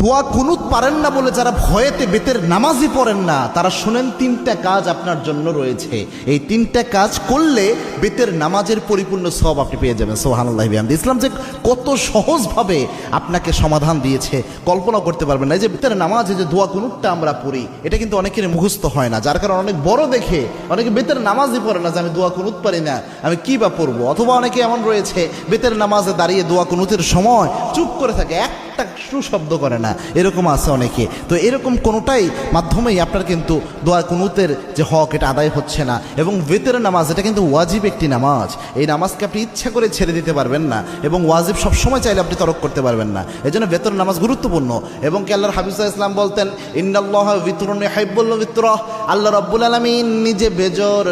দোয়া কুনুত পারেন না বলে যারা ভয়েতে বেতের নামাজই পড়েন না, তারা শুনেন তিনটা কাজ আপনার জন্য রয়েছে। এই তিনটা কাজ করলে বেতের নামাজের পরিপূর্ণ সওয়াব আপনি পেয়ে যাবেন। সুবহানাল্লাহি বিহামদিহি। ইসলাম যে কত সহজভাবে আপনাকে সমাধান দিয়েছে কল্পনা করতে পারবেন না। এই যে বেতের নামাজে যে দোয়া কুনুতটা আমরা পড়ি, এটা কিন্তু অনেকের মুখস্থ হয় না, যার কারণে অনেক বড় দেখে অনেকে বেতের নামাজই পড়ে না যে আমি দোয়া কুনুত পারি না, আমি কি বা পড়বো। অথবা অনেকে এমন রয়েছে বেতের নামাজে দাঁড়িয়ে দোয়া কুনুতের সময় চুপ করে থাকে, একটা শব্দ করে না, এরকম আছে অনেকে। তো এরকম কোনোটাই মাধ্যমেই আপনার কিন্তু দোয়া কুনুতের যে হক এটা আদায় হচ্ছে না। এবং বেতের নামাজ এটা কিন্তু ওয়াজিব একটি নামাজ, এই নামাজকে আপনি ইচ্ছা করে ছেড়ে দিতে পারবেন না, এবং ওয়াজিব সবসময় চাইলে আপনি তরক করতে পারবেন না। এই জন্য বেতের নামাজ গুরুত্বপূর্ণ। এবং কি আল্লাহর হাবিব সাল্লাল্লাহু আলাইহি ওয়াসাল্লাম বলতেন, ইন্নাল্লাহা বিতরুন ইউহিব্বুল বিতরা, আল্লাহ রাব্বুল আলামিন নিজে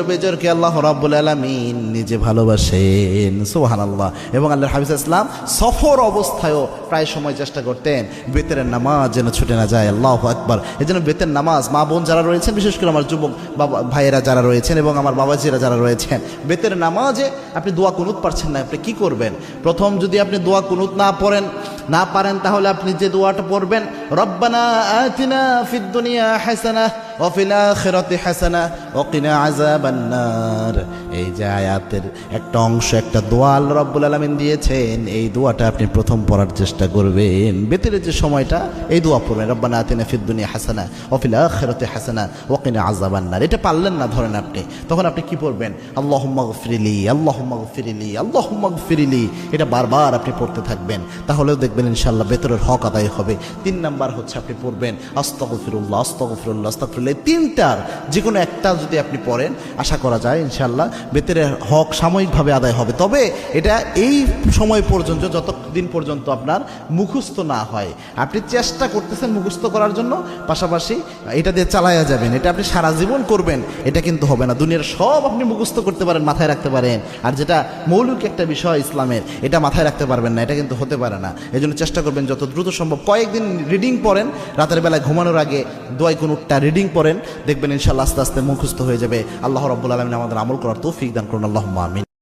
বেজরকে আল্লাহ রাব্বুল আলামিন নিজে ভালোবাসেন। সুবহানাল্লাহ। এবং আল্লাহর হাবিব সাল্লাল্লাহু আলাইহি ওয়াসাল্লাম সফর অবস্থায়ও প্রায় সময় চেষ্টা করতেন বেতের নামাজ যেন ছুটে না যায়। আল্লাহু আকবার। এই জন্য বেতের নামাজ মা বোন যারা রয়েছেন, বিশেষ করে আমার যুবক বাবা ভাইয়েরা যারা রয়েছেন এবং আমার বাবাজিরা যারা রয়েছেন, বেতের নামাজে আপনি দোয়া কুনুত পারছেন না, আপনি কি করবেন? প্রথম যদি আপনি দোয়া কুনুত না পারেন তাহলে আপনি যে দোয়াটা পড়বেন, রব্বানা আতিনা ফিদ দুনিয়া হাসানাহ ওয়া ফিল আখিরাতি হাসানাহ ওয়া কিনা আযাবান নার। এই যে আয়াতের একটা অংশ, একটা দোয়া আল্লাহ রাব্বুল আলামিন দিয়েছেন, এই দোয়াটা আপনি প্রথম পড়ার চেষ্টা করবেন। বেতের যে সময়টা এই দোয়া পড়বেন, রব্বানা আতিনা ফিদ দুনিয়া হাসানাহ ওয়া ফিল আখিরাতি হাসানাহ ওয়া কিনা আযাবান নার। এটা পারলেন না ধরেন আপনি, তখন আপনি কি পড়বেন? আল্লাহুম্মা গফিরলি, আল্লাহুম্মা গফিরলি, আল্লাহুম্মা গফিরলি। এটা বারবার আপনি পড়তে থাকবেন, তাহলেও দেখবেন ইনশাআল্লাহ বেতরের হক আদায় হবে। 3 নাম্বার হচ্ছে আপনি পড়বেন আস্তাগফিরুল্লাহ, আস্তাগফিরুল্লাহ, আস্তাগফিরুল্লাহ। তিনটার যে কোনো একটা যদি আপনি পড়েন, আশা করা যায় ইনশাআল্লাহ বেতরের হক সাময়িকভাবে আদায় হবে। তবে এটা এই সময় পর্যন্ত, যতদিন পর্যন্ত আপনার মুখস্থ না হয়। আপনি চেষ্টা করতেছেন মুখস্থ করার জন্য, পাশাপাশি এটা দিয়ে চালায়া যাবেন। এটা আপনি সারা জীবন করবেন, এটা কিন্তু হবে না। দুনিয়ার সব আপনি মুখস্থ করতে পারেন, মাথায় রাখতে পারেন, আর যেটা মৌলিক একটা বিষয় ইসলামের, এটা মাথায় রাখতে পারবেন না, এটা কিন্তু হতে পারে না। এই জন্য চেষ্টা করবেন যত দ্রুত সম্ভব কয়েকদিন রিডিং পড়েন, রাতের বেলায় ঘুমানোর আগে দোয়া কুনুতটা রিডিং পড়েন, দেখবেন ইনশাআল্লাহ আস্তে আস্তে মুখস্থ হয়ে যাবে। আল্লাহ রাব্বুল আলামিন আমাদের আমল করার তৌফিক দান করুন। আল্লাহুম্মা আমিন।